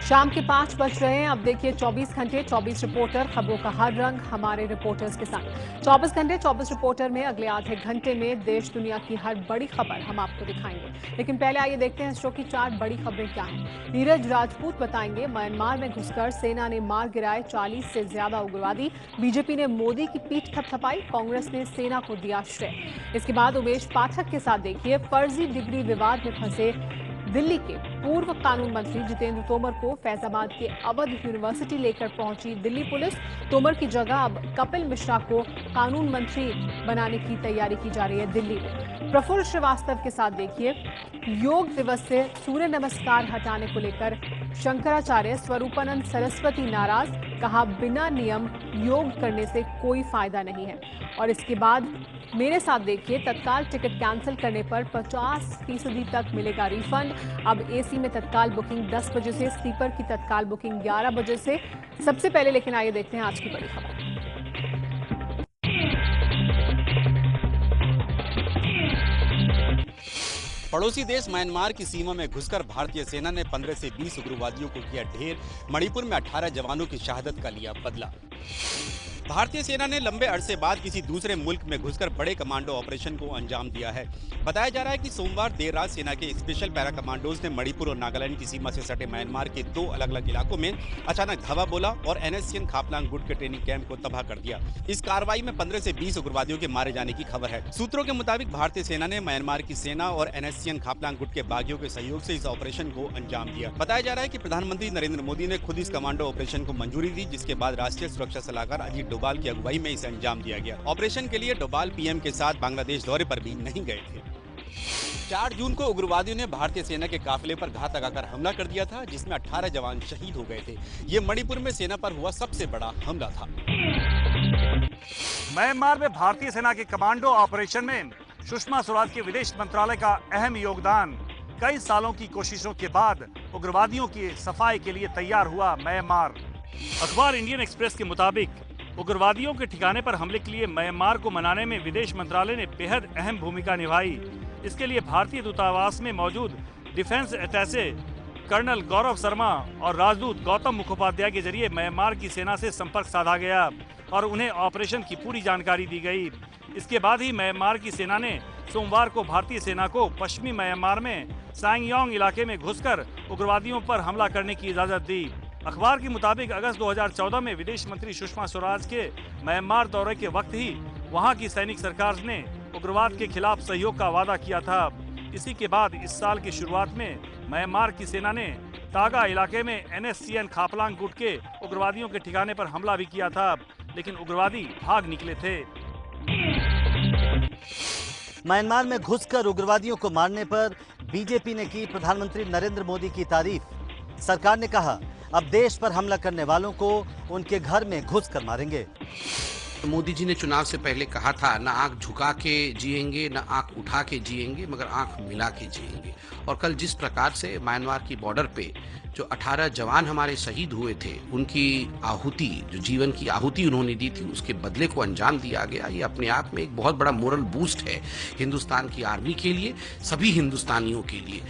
शाम के 5 बज रहे हैं। अब देखिए 24 घंटे 24 रिपोर्टर, खबरों का हर रंग हमारे रिपोर्टर्स के साथ। 24 घंटे 24 रिपोर्टर में अगले आधे घंटे में देश दुनिया की हर बड़ी खबर हम आपको दिखाएंगे। लेकिन पहले आइए देखते हैं इस शो की 4 बड़ी खबरें क्या हैं। नीरज राजपूत बताएंगे म्यांमार में घुसकर सेना ने मार गिराए 40 से ज्यादा उग्रवादी। बीजेपी ने मोदी की पीठ थपथपाई, कांग्रेस ने सेना को दिया श्रेय। इसके बाद उमेश पाठक के साथ देखिए फर्जी डिग्री विवाद में फंसे दिल्ली के पूर्व कानून मंत्री जितेंद्र तोमर को फैजाबाद के अवध यूनिवर्सिटी लेकर पहुंची दिल्ली पुलिस। तोमर की जगह अब कपिल मिश्रा को कानून मंत्री बनाने की तैयारी की जा रही है दिल्ली में। प्रफुल्ल श्रीवास्तव के साथ देखिए योग दिवस से सूर्य नमस्कार हटाने को लेकर शंकराचार्य स्वरूपानंद सरस्वती नाराज, कहा बिना नियम योग करने से कोई फायदा नहीं है। और इसके बाद मेरे साथ देखिए तत्काल टिकट कैंसिल करने पर 50% तक मिलेगा रिफंड। अब एसी में तत्काल बुकिंग 10 बजे से, स्लीपर की तत्काल बुकिंग 11 बजे से। सबसे पहले लेकिन आइए देखते हैं आज की बड़ी खबर। पड़ोसी देश म्यांमार की सीमा में घुसकर भारतीय सेना ने 15 से 20 उग्रवादियों को किया ढेर। मणिपुर में 18 जवानों की शहादत का लिया बदला। भारतीय सेना ने लंबे अरसे बाद किसी दूसरे मुल्क में घुसकर बड़े कमांडो ऑपरेशन को अंजाम दिया है। बताया जा रहा है कि सोमवार देर रात सेना के स्पेशल पैरा कमांडोज ने मणिपुर और नागालैंड की सीमा से सटे म्यांमार के 2 अलग-अलग इलाकों में अचानक धावा बोला और NSCN खापलांग गुट के ट्रेनिंग कैंप को तबाह कर दिया। इस कार्रवाई में 15 से 20 उग्रवादियों के मारे जाने की खबर है। सूत्रों के मुताबिक भारतीय सेना ने म्यांमार की सेना और NSCN खापलांग गुट के बागियों के सहयोग से इस ऑपरेशन को अंजाम दिया। बताया जा रहा है कि प्रधानमंत्री नरेंद्र मोदी ने खुद इस कमांडो ऑपरेशन को मंजूरी दी, जिसके बाद राष्ट्रीय सुरक्षा सलाहकार अजीत डोभाल की अगुवाई में इसे अंजाम दिया गया। ऑपरेशन के लिए डोभाल PM के साथ बांग्लादेश दौरे पर भी नहीं गए थे। 4 जून को उग्रवादियों ने भारतीय सेना के काफिले पर घात लगाकर हमला कर दिया था, जिसमें 18 जवान शहीद हो गए थे। ये मणिपुर में सेना पर हुआ सबसे बड़ा हमला था। म्यांमार में भारतीय सेना के कमांडो ऑपरेशन में सुषमा स्वराज के विदेश मंत्रालय का अहम योगदान। कई सालों की कोशिशों के बाद उग्रवादियों की सफाई के लिए तैयार हुआ म्यांमार। अखबार इंडियन एक्सप्रेस के मुताबिक उग्रवादियों के ठिकाने पर हमले के लिए म्यांमार को मनाने में विदेश मंत्रालय ने बेहद अहम भूमिका निभाई। इसके लिए भारतीय दूतावास में मौजूद डिफेंस अटैचे कर्नल गौरव शर्मा और राजदूत गौतम मुखोपाध्याय के जरिए म्यांमार की सेना से संपर्क साधा गया और उन्हें ऑपरेशन की पूरी जानकारी दी गई। इसके बाद ही म्यांमार की सेना ने सोमवार को भारतीय सेना को पश्चिमी म्यांमार में सांगयोंग इलाके में घुसकर उग्रवादियों पर हमला करने की इजाजत दी। अखबार के मुताबिक अगस्त 2014 में विदेश मंत्री सुषमा स्वराज के म्यांमार दौरे के वक्त ही वहां की सैनिक सरकार ने उग्रवाद के खिलाफ सहयोग का वादा किया था। इसी के बाद इस साल की शुरुआत में म्यांमार की सेना ने तागा इलाके में NSCN खापलांग गुट के उग्रवादियों के ठिकाने पर हमला भी किया था, लेकिन उग्रवादी भाग निकले थे। म्यांमार में घुसकर उग्रवादियों को मारने पर बीजेपी ने की प्रधानमंत्री नरेंद्र मोदी की तारीफ। सरकार ने कहा अब देश पर हमला करने वालों को उनके घर में घुसकर मारेंगे। मोदी जी ने चुनाव से पहले कहा था, ना आंख झुका के जिएंगे, ना आंख उठा के जिएंगे, मगर आंख मिला के जिएंगे। और कल जिस प्रकार से म्यांमार की बॉर्डर पे जो 18 जवान हमारे शहीद हुए थे, उनकी आहुति, जो जीवन की आहुति उन्होंने दी थी, उसके बदले को अंजाम दिया गया। ये अपने आप में एक बहुत बड़ा मोरल बूस्ट है हिंदुस्तान की आर्मी के लिए, सभी हिंदुस्तानियों के लिए।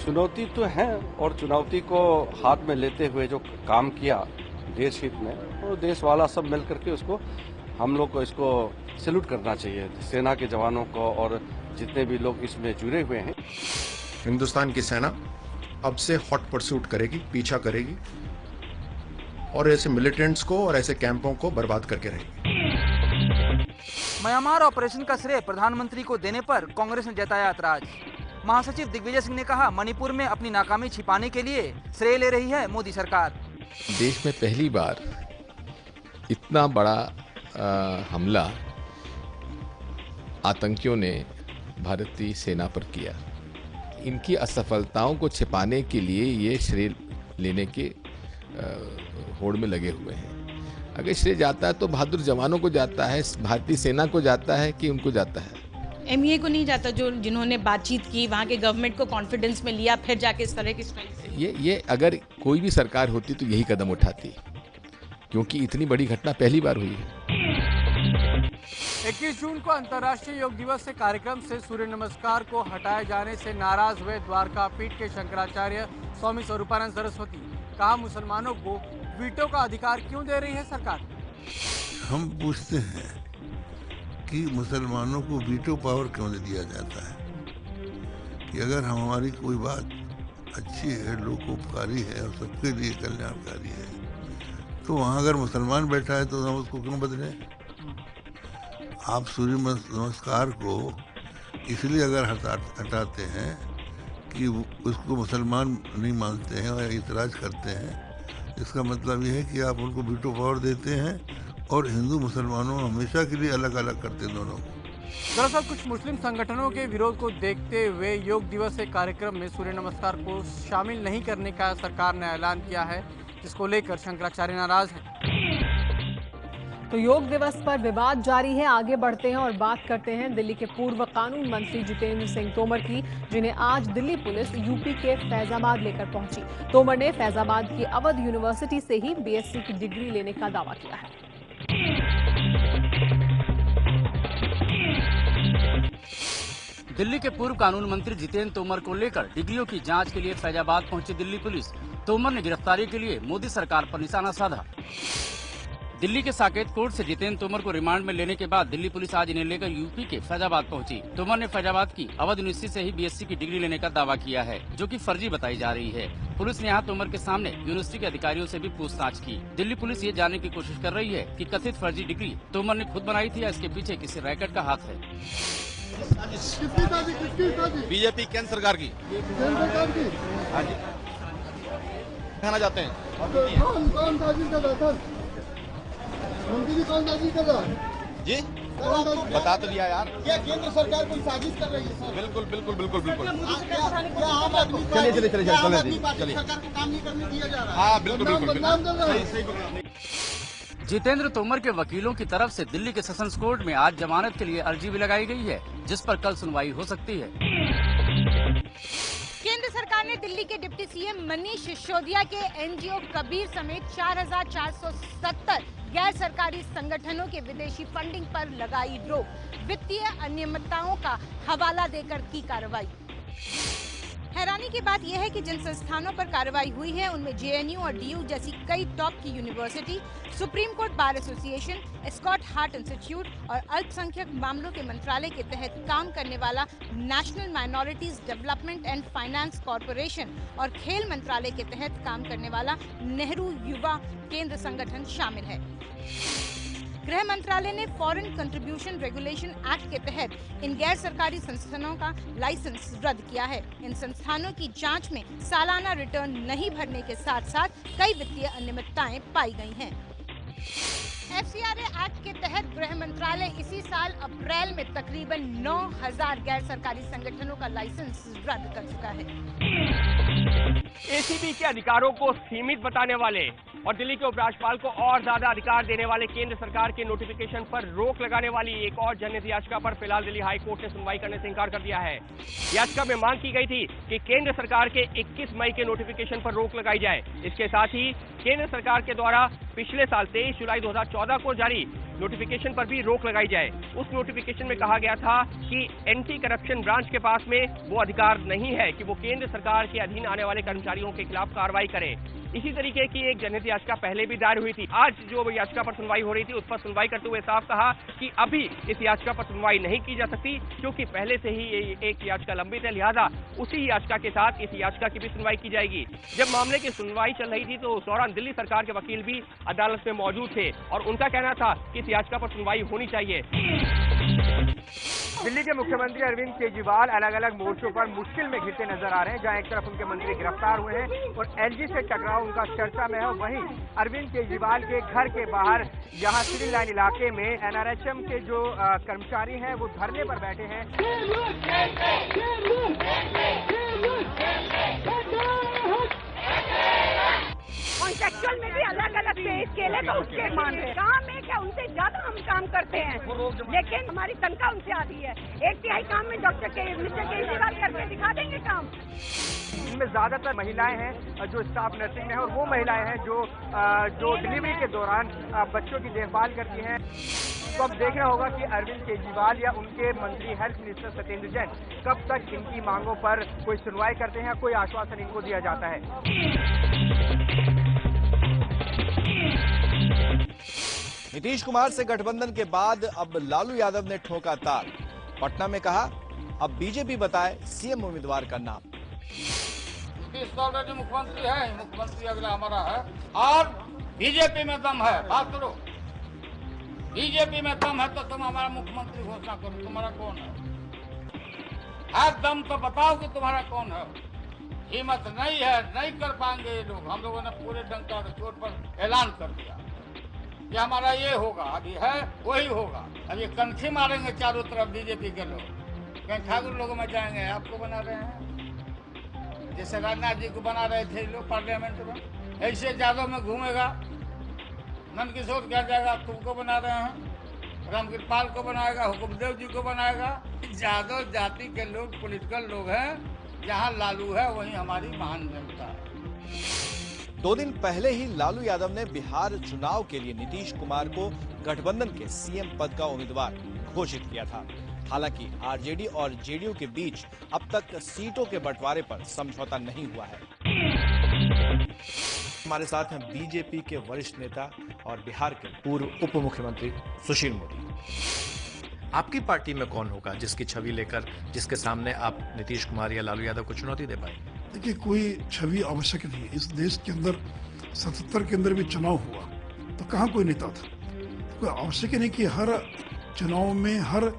चुनौती तो है और चुनौती को हाथ में लेते हुए जो काम किया देश हित में, और देश वाला सब मिल करके उसको, हम लोग को इसको सैल्यूट करना चाहिए, सेना के जवानों को और जितने भी लोग इसमें जुड़े हुए हैं। हिंदुस्तान की सेना अब से हॉट परसूट करेगी, पीछा करेगी और ऐसे मिलिटेंट्स को और ऐसे कैंपों को बर्बाद करके रहेगी। म्यांमार ऑपरेशन का श्रेय प्रधानमंत्री को देने पर कांग्रेस ने जताया ऐतराज। महासचिव दिग्विजय सिंह ने कहा मणिपुर में अपनी नाकामी छिपाने के लिए श्रेय ले रही है मोदी सरकार। देश में पहली बार इतना बड़ा हमला आतंकियों ने भारतीय सेना पर किया। इनकी असफलताओं को छिपाने के लिए ये श्रेय लेने के होड़ में लगे हुए हैं। अगर श्रेय जाता है तो बहादुर जवानों को जाता है, भारतीय सेना को जाता है कि उनको जाता है? MEA को नहीं जाता, जो जिन्होंने बातचीत की, वहाँ के गवर्नमेंट को कॉन्फिडेंस में लिया, फिर जाके इस तरह की ये अगर कोई भी सरकार होती तो यही कदम उठाती, क्योंकि इतनी बड़ी घटना पहली बार हुई है। 21 जून को अंतर्राष्ट्रीय योग दिवस से कार्यक्रम से सूर्य नमस्कार को हटाए जाने से नाराज हुए द्वारका पीठ के शंकराचार्य स्वामी स्वरूपानंद सरस्वती। कहा, मुसलमानों को वीटो का अधिकार क्यों दे रही है सरकार। हम पूछते हैं कि मुसलमानों को वीटो पावर क्यों दे दिया जाता है कि अगर हमारी कोई बात अच्छी है, लोकोपकारी है और सबके लिए कल्याणकारी है, तो वहाँ अगर मुसलमान बैठा है तो हम उसको क्यों बदलें। आप सूर्य नमस्कार को इसलिए अगर हटाते हैं कि उसको मुसलमान नहीं मानते हैं और इतराज़ करते हैं, इसका मतलब ये है कि आप उनको वीटो पावर देते हैं और हिंदू मुसलमानों हमेशा के लिए अलग अलग करते हैं दोनों को। दरअसल कुछ मुस्लिम संगठनों के विरोध को देखते हुए योग दिवस के कार्यक्रम में सूर्य नमस्कार को शामिल नहीं करने का सरकार ने ऐलान किया है, जिसको लेकर शंकराचार्य नाराज हैं। तो योग दिवस पर विवाद जारी है। आगे बढ़ते हैं और बात करते हैं दिल्ली के पूर्व कानून मंत्री जितेंद्र सिंह तोमर की, जिन्हें आज दिल्ली पुलिस यूपी के फैजाबाद लेकर पहुंची। तोमर ने फैजाबाद की अवध यूनिवर्सिटी से ही बीएससी की डिग्री लेने का दावा किया है। दिल्ली के पूर्व कानून मंत्री जितेंद्र तोमर को लेकर डिग्रियों की जांच के लिए फैजाबाद पहुंची दिल्ली पुलिस। तोमर ने गिरफ्तारी के लिए मोदी सरकार पर निशाना साधा। दिल्ली के साकेत कोर्ट से जितेंद्र तोमर को रिमांड में लेने के बाद दिल्ली पुलिस आज इन्हें लेकर यूपी के फैजाबाद पहुंची। तोमर ने फैजाबाद की अवध यूनिवर्सिटी से ही बीएससी की डिग्री लेने का दावा किया है, जो कि फर्जी बताई जा रही है। पुलिस ने यहां तोमर के सामने यूनिवर्सिटी के अधिकारियों से भी पूछताछ की। दिल्ली पुलिस ये जानने की कोशिश कर रही है कि कथित फर्जी डिग्री तोमर ने खुद बनाई थी या इसके पीछे किसी रैकेट का हाथ है। बीजेपी केंद्र सरकार की कहना चाहते हैं। जी बता तो दिया यार, क्या केंद्र सरकार कोई साजिश कर रही है? बिल्कुल बिल्कुल बिल्कुल बिल्कुल। चलिए सरकार को काम नहीं करने दिया जा रहा है। हाँ बिल्कुल बिल्कुल। जितेंद्र तोमर के वकीलों की तरफ से दिल्ली के सेशंस कोर्ट में आज जमानत के लिए अर्जी भी लगाई गई है, जिस पर कल सुनवाई हो सकती है। केंद्र सरकार ने दिल्ली के डिप्टी सीएम मनीष सिसोदिया के एनजीओ कबीर समेत 4,470 गैर सरकारी संगठनों के विदेशी फंडिंग पर लगाई रोक। वित्तीय अनियमितताओं का हवाला देकर की कार्रवाई। हैरानी की बात यह है कि जिन संस्थानों पर कार्रवाई हुई है उनमें जेएनयू और डीयू जैसी कई टॉप की university, supreme court bar association, Scott Hart institute और अल्पसंख्यक मामलों के मंत्रालय के तहत काम करने वाला national minorities development and finance corporation और खेल मंत्रालय के तहत काम करने वाला नेहरू युवा केंद्र संगठन शामिल है। गृह मंत्रालय ने फॉरेन कंट्रीब्यूशन रेगुलेशन एक्ट के तहत इन गैर सरकारी संस्थानों का लाइसेंस रद्द किया है। इन संस्थानों की जांच में सालाना रिटर्न नहीं भरने के साथ साथ कई वित्तीय अनियमितताएं पाई गई हैं। FCRA एक्ट के तहत गृह मंत्रालय इसी साल अप्रैल में तकरीबन 9,000 गैर सरकारी संगठनों का लाइसेंस रद्द कर चुका है। एसीबी के अधिकारों को सीमित बताने वाले और दिल्ली के उपराज्यपाल को और ज्यादा अधिकार देने वाले केंद्र सरकार के नोटिफिकेशन पर रोक लगाने वाली एक और जनहित याचिका पर फिलहाल दिल्ली हाई कोर्ट ने सुनवाई करने से इंकार कर दिया है। याचिका में मांग की गई थी कि केंद्र सरकार के 21 मई के नोटिफिकेशन पर रोक लगाई जाए। इसके साथ ही केंद्र सरकार के द्वारा पिछले साल 23 जुलाई 2014 को जारी नोटिफिकेशन पर भी रोक लगाई जाए। उस नोटिफिकेशन में कहा गया था कि एंटी करप्शन ब्रांच के पास में वो अधिकार नहीं है कि वो केंद्र सरकार के अधीन आने वाले कर्मचारियों के खिलाफ कार्रवाई करे। इसी तरीके की एक जनहित याचिका पहले भी दायर हुई थी। आज जो याचिका पर सुनवाई हो रही थी उस पर सुनवाई करते हुए साफ कहा कि अभी इस याचिका पर सुनवाई नहीं की जा सकती, क्योंकि पहले से ही एक याचिका लंबित है, लिहाजा उसी याचिका के साथ इस याचिका की भी सुनवाई की जाएगी। जब मामले की सुनवाई चल रही थी तो उस दौरान दिल्ली सरकार के वकील भी अदालत में मौजूद थे और उनका कहना था कि इस याचिका पर सुनवाई होनी चाहिए। दिल्ली के मुख्यमंत्री अरविंद केजरीवाल अलग अलग मोर्चों पर मुश्किल में घिरते नजर आ रहे हैं। जहां एक तरफ उनके मंत्री गिरफ्तार हुए हैं और एलजी से टकराव उनका चर्चा में है, वहीं अरविंद केजरीवाल के घर के बाहर यहां सिविल लाइन इलाके में एनआरएचएम के जो कर्मचारी हैं वो धरने पर बैठे हैं। कॉन्ट्रेक्चुअल में भी अलग अलग पे केले तो उसके मान रहे। काम है क्या, उनसे ज्यादा हम काम करते हैं, लेकिन हमारी तनख्वाह उनसे आती है। 1/3 काम में मिस्टर केजरीवाल करके दिखा देंगे काम। इनमें ज्यादातर महिलाएं हैं जो स्टाफ नर्सिंग में है, और वो महिलाएं हैं जो डिलीवरी के दौरान बच्चों की देखभाल करती हैं। तो अब देखना होगा कि अरविंद केजरीवाल या उनके मंत्री हेल्थ मिनिस्टर सत्येंद्र जैन कब तक इनकी मांगों पर कोई सुनवाई करते हैं, कोई आश्वासन इनको दिया जाता है। नीतीश कुमार से गठबंधन के बाद अब लालू यादव ने ठोका ताल। पटना में कहा अब बीजेपी बताए सीएम उम्मीदवार का नाम। नीतीश ऑलरेडी मुख्यमंत्री है, मुख्यमंत्री अगला हमारा है, और बीजेपी में दम है। बात करो, बीजेपी में दम है तो तुम हमारा मुख्यमंत्री घोषणा करो। तुम्हारा कौन है दम तो बताओ कि तुम्हारा कौन है। हिम्मत नहीं है, नहीं कर पाएंगे ये लोग। हम लोगों ने पूरे डंका और चोट पर ऐलान कर दिया कि हमारा ये होगा, अभी है वही होगा। अब ये कनखी मारेंगे चारों तरफ बीजेपी के लोग, कहीं ठाकुर लोगों में जाएंगे। आपको बना रहे हैं जैसे राजनाथ जी को बना रहे थे लोग पार्लियामेंट में, ऐसे यादव में घूमेगा। नंद किशोर क्या जाएगा, तुमको बना रहे हैं, रामकृपाल को बनाएगा, हुकुमदेव जी को बनाएगा। यादव जाति के लोग पॉलिटिकल लोग हैं, जहां लालू है वहीं हमारी महान जनता है। 2 दिन पहले ही लालू यादव ने बिहार चुनाव के लिए नीतीश कुमार को गठबंधन के सीएम पद का उम्मीदवार घोषित किया था। हालांकि आरजेडी और जेडीयू के बीच अब तक सीटों के बंटवारे पर समझौता नहीं हुआ है। हमारे साथ हैं बीजेपी के वरिष्ठ नेता और बिहार के पूर्व उप मुख्यमंत्री सुशील मोदी। आपकी पार्टी में कौन होगा जिसकी छवि लेकर, जिसके सामने आप नीतीश कुमार या लालू यादव को चुनौती दे पाए? देखिए, कोई छवि आवश्यक नहीं है। इस देश के अंदर 77 के अंदर भी चुनाव हुआ तो कहाँ कोई नेता था। तो कोई आवश्यक ही नहीं कि हर चुनाव में हर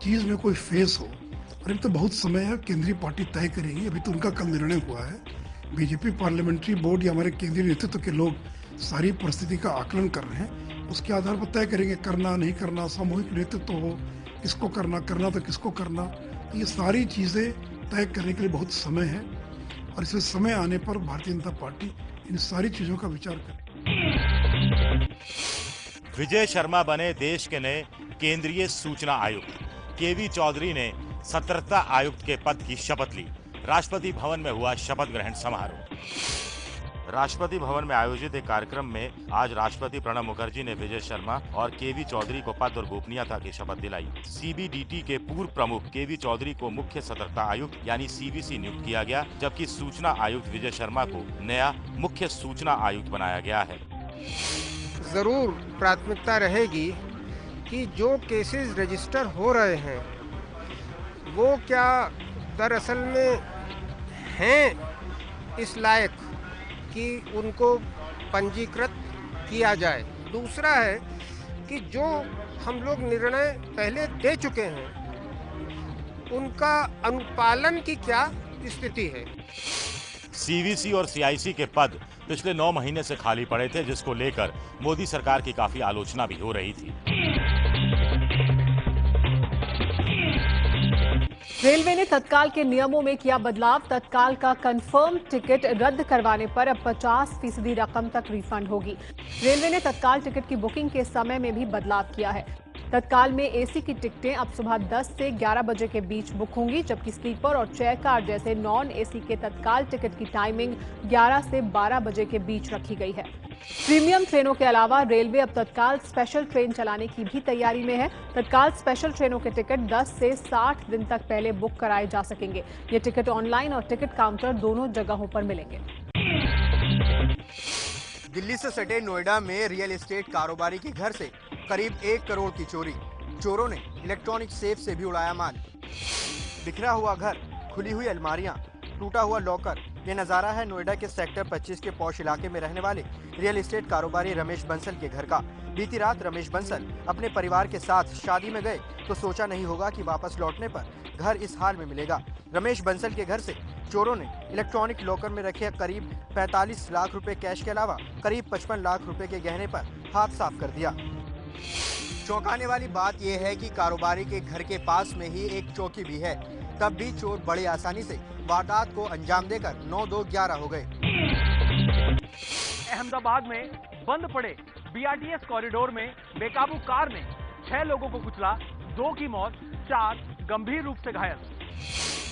चीज में कोई फेस हो। और अभी तो बहुत समय है, केंद्रीय पार्टी तय करेगी। अभी तो उनका कल निर्णय हुआ है। बीजेपी पार्लियामेंट्री बोर्ड या हमारे केंद्रीय नेतृत्व के लोग सारी परिस्थिति का आकलन कर रहे हैं। उसके आधार पर तय करेंगे करना नहीं करना, सामूहिक नेतृत्व हो, किसको करना तो किसको करना। तो ये सारी चीजें तय करने के लिए बहुत समय है, और इसलिए समय आने पर भारतीय जनता पार्टी इन सारी चीजों का विचार करे। विजय शर्मा बने देश के नए केंद्रीय सूचना आयुक्त। केवी चौधरी ने सतर्कता आयुक्त के पद की शपथ ली। राष्ट्रपति भवन में हुआ शपथ ग्रहण समारोह। राष्ट्रपति भवन में आयोजित एक कार्यक्रम में आज राष्ट्रपति प्रणब मुखर्जी ने विजय शर्मा और केवी चौधरी को पद और गोपनीयता की शपथ दिलाई। सीबीडीटी के पूर्व प्रमुख केवी चौधरी को मुख्य सतर्कता आयुक्त यानी सीवीसी नियुक्त किया गया, जबकि सूचना आयुक्त विजय शर्मा को नया मुख्य सूचना आयुक्त बनाया गया है। जरूर प्राथमिकता रहेगी कि जो केसेस रजिस्टर हो रहे हैं वो क्या दरअसल में हैं इस लायक कि उनको पंजीकृत किया जाए। दूसरा है कि जो हम लोग निर्णय पहले दे चुके हैं उनका अनुपालन की क्या स्थिति है। सीवीसी और सीआईसी के पद पिछले 9 महीने से खाली पड़े थे, जिसको लेकर मोदी सरकार की काफी आलोचना भी हो रही थी। रेलवे ने तत्काल के नियमों में किया बदलाव। तत्काल का कंफर्म टिकट रद्द करवाने पर अब 50% रकम तक रिफंड होगी। रेलवे ने तत्काल टिकट की बुकिंग के समय में भी बदलाव किया है। तत्काल में एसी की टिकटें अब सुबह 10 से 11 बजे के बीच बुक होंगी, जबकि स्लीपर और चेयर कार जैसे नॉन एसी के तत्काल टिकट की टाइमिंग 11 से 12 बजे के बीच रखी गई है। प्रीमियम ट्रेनों के अलावा रेलवे अब तत्काल स्पेशल ट्रेन चलाने की भी तैयारी में है। तत्काल स्पेशल ट्रेनों के टिकट 10 से 60 दिन तक पहले बुक कराए जा सकेंगे। ये टिकट ऑनलाइन और टिकट काउंटर दोनों जगहों पर मिलेंगे। दिल्ली से सटे नोएडा में रियल एस्टेट कारोबारी के घर से करीब 1 करोड़ की चोरी। चोरों ने इलेक्ट्रॉनिक सेफ से भी उड़ाया माल। बिखरा हुआ घर, खुली हुई अलमारियां, टूटा हुआ लॉकर। ये नज़ारा है नोएडा के सेक्टर 25 के पॉश इलाके में रहने वाले रियल एस्टेट कारोबारी रमेश बंसल के घर का। बीती रात रमेश बंसल अपने परिवार के साथ शादी में गए तो सोचा नहीं होगा कि वापस लौटने पर घर इस हाल में मिलेगा। रमेश बंसल के घर से चोरों ने इलेक्ट्रॉनिक लॉकर में रखे करीब 45 लाख रुपए कैश के अलावा करीब 55 लाख रुपए के गहने पर हाथ साफ कर दिया। चौंकाने वाली बात यह है कि कारोबारी के घर के पास में ही एक चौकी भी है, तब भी चोर बड़ी आसानी से वारदात को अंजाम देकर 9-2-11 हो गए। अहमदाबाद में बंद पड़े बीआरटीएस कॉरिडोर में बेकाबू कार ने 6 लोगों को कुचला, 2 की मौत, 4 गंभीर रूप से घायल।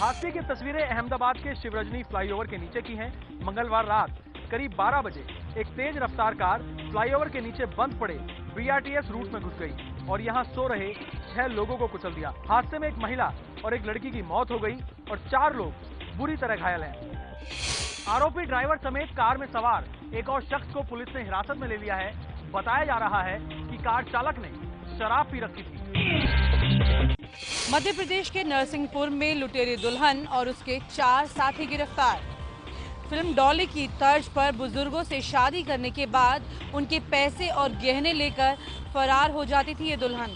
हादसे की तस्वीरें अहमदाबाद के शिवरजनी फ्लाईओवर के नीचे की हैं। मंगलवार रात करीब 12 बजे एक तेज रफ्तार कार फ्लाईओवर के नीचे बंद पड़े बीआरटीएस रूट में घुस गई और यहां सो रहे 6 लोगों को कुचल दिया। हादसे में एक महिला और एक लड़की की मौत हो गई और 4 लोग बुरी तरह घायल हैं। आरोपी ड्राइवर समेत कार में सवार एक और शख्स को पुलिस ने हिरासत में ले लिया है। बताया जा रहा है कि कार चालक ने शराब पी रखी थी। मध्य प्रदेश के नरसिंहपुर में लुटेरी दुल्हन और उसके 4 साथी गिरफ्तार। फिल्म डॉली की तर्ज पर बुजुर्गों से शादी करने के बाद उनके पैसे और गहने लेकर फरार हो जाती थी ये दुल्हन।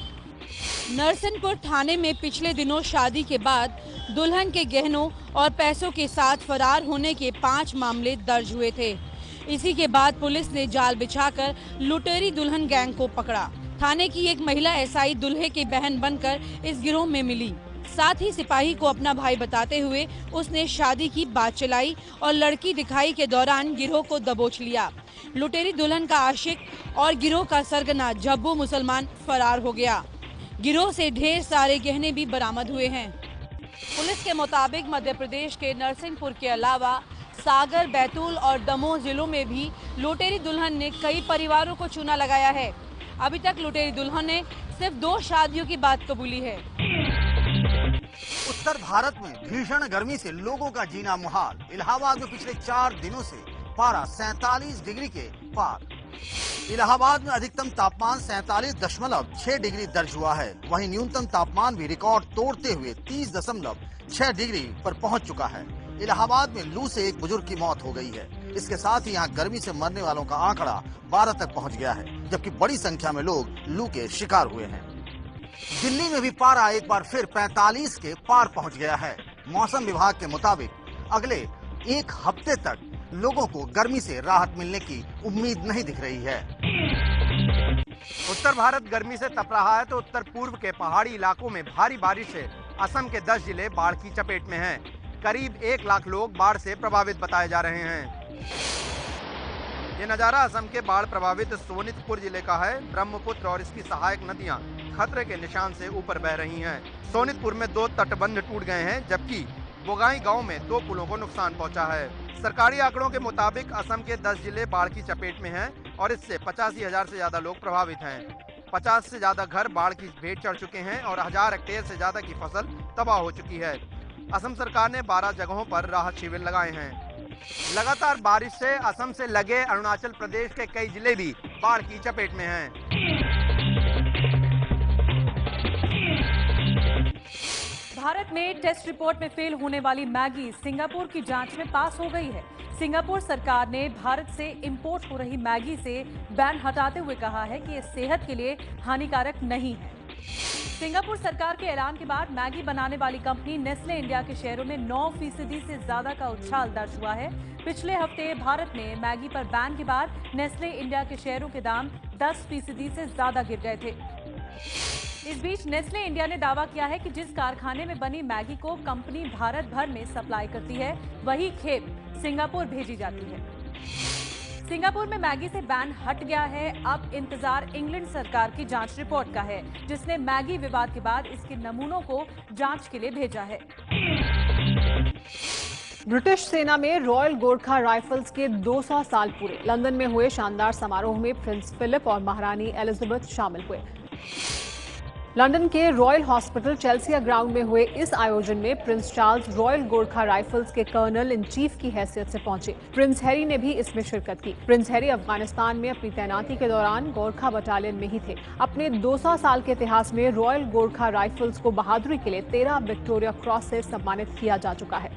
नरसिंहपुर थाने में पिछले दिनों शादी के बाद दुल्हन के गहनों और पैसों के साथ फरार होने के 5 मामले दर्ज हुए थे। इसी के बाद पुलिस ने जाल बिछाकर लुटेरी दुल्हन गैंग को पकड़ा। थाने की एक महिला एसआई दुल्हे की बहन बनकर इस गिरोह में मिली। साथ ही सिपाही को अपना भाई बताते हुए उसने शादी की बात चलाई और लड़की दिखाई के दौरान गिरोह को दबोच लिया। लुटेरी दुल्हन का आशिक और गिरोह का सरगना जब्बू मुसलमान फरार हो गया। गिरोह से ढेर सारे गहने भी बरामद हुए हैं। पुलिस के मुताबिक मध्य प्रदेश के नरसिंहपुर के अलावा सागर, बैतूल और दमोह जिलों में भी लुटेरी दुल्हन ने कई परिवारों को चूना लगाया है। अभी तक लुटेरी दुल्हन ने सिर्फ 2 शादियों की बात कबूली है। उत्तर भारत में भीषण गर्मी से लोगों का जीना मुहाल। इलाहाबाद में पिछले 4 दिनों से पारा 47 डिग्री के पार। इलाहाबाद में अधिकतम तापमान 47.6 डिग्री दर्ज हुआ है। वहीं न्यूनतम तापमान भी रिकॉर्ड तोड़ते हुए 30.6 डिग्री पर पहुंच चुका है। इलाहाबाद में लू से एक बुजुर्ग की मौत हो गई है। इसके साथ ही यहाँ गर्मी से मरने वालों का आंकड़ा 12 तक पहुँच गया है, जबकि बड़ी संख्या में लोग लू के शिकार हुए हैं। दिल्ली में भी पारा एक बार फिर 45 के पार पहुंच गया है। मौसम विभाग के मुताबिक अगले 1 हफ्ते तक लोगों को गर्मी से राहत मिलने की उम्मीद नहीं दिख रही है। उत्तर भारत गर्मी से तप रहा है तो उत्तर पूर्व के पहाड़ी इलाकों में भारी बारिश से असम के 10 जिले बाढ़ की चपेट में हैं। करीब 1 लाख लोग बाढ़ से प्रभावित बताए जा रहे हैं। ये नज़ारा असम के बाढ़ प्रभावित सोनितपुर जिले का है। ब्रह्मपुत्र और इसकी सहायक नदियां खतरे के निशान से ऊपर बह रही हैं। सोनितपुर में 2 तटबंध टूट गए हैं, जबकि बोगाई गांव में 2 पुलों को नुकसान पहुंचा है। सरकारी आंकड़ों के मुताबिक असम के 10 जिले बाढ़ की चपेट में हैं और इससे 85,000 से ज्यादा लोग प्रभावित हैं। 50 से ज्यादा घर बाढ़ की भेंट चढ़ चुके हैं और 1000 हेक्टेयर से ज्यादा की फसल तबाह हो चुकी है। असम सरकार ने 12 जगहों पर राहत शिविर लगाए हैं। लगातार बारिश से असम से लगे अरुणाचल प्रदेश के कई जिले भी बाढ़ की चपेट में हैं। भारत में टेस्ट रिपोर्ट में फेल होने वाली मैगी सिंगापुर की जांच में पास हो गई है। सिंगापुर सरकार ने भारत से इंपोर्ट हो रही मैगी से बैन हटाते हुए कहा है कि ये सेहत के लिए हानिकारक नहीं है। सिंगापुर सरकार के ऐलान के बाद मैगी बनाने वाली कंपनी नेस्ले इंडिया के शेयरों में 9% से ज्यादा का उछाल दर्ज हुआ है। पिछले हफ्ते भारत में मैगी पर बैन के बाद नेस्ले इंडिया के शेयरों के दाम 10% से ज्यादा गिर गए थे। इस बीच नेस्ले इंडिया ने दावा किया है कि जिस कारखाने में बनी मैगी को कंपनी भारत भर में सप्लाई करती है, वही खेप सिंगापुर भेजी जाती है। सिंगापुर में मैगी से बैन हट गया है। अब इंतजार इंग्लैंड सरकार की जांच रिपोर्ट का है, जिसने मैगी विवाद के बाद इसके नमूनों को जांच के लिए भेजा है। ब्रिटिश सेना में रॉयल गोरखा राइफल्स के 200 साल पूरे। लंदन में हुए शानदार समारोह में प्रिंस फिलिप और महारानी एलिजाबेथ शामिल हुए। लंदन के रॉयल हॉस्पिटल चेल्सिया ग्राउंड में हुए इस आयोजन में Prince Charles royal Gorkha rifles के कर्नल इन चीफ की हैसियत से पहुंचे। प्रिंस हैरी ने भी इसमें शिरकत की। प्रिंस हैरी अफगानिस्तान में अपनी तैनाती के दौरान गोरखा बटालियन में ही थे। अपने 200 साल के इतिहास में रॉयल गोरखा राइफल्स को बहादुरी के लिए 13 विक्टोरिया क्रॉस से सम्मानित किया जा चुका है।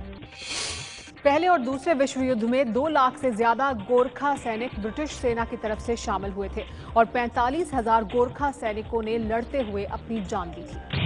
पहले और दूसरे विश्व युद्ध में 2 लाख से ज्यादा गोरखा सैनिक ब्रिटिश सेना की तरफ से शामिल हुए थे और 45,000 गोरखा सैनिकों ने लड़ते हुए अपनी जान दी थी।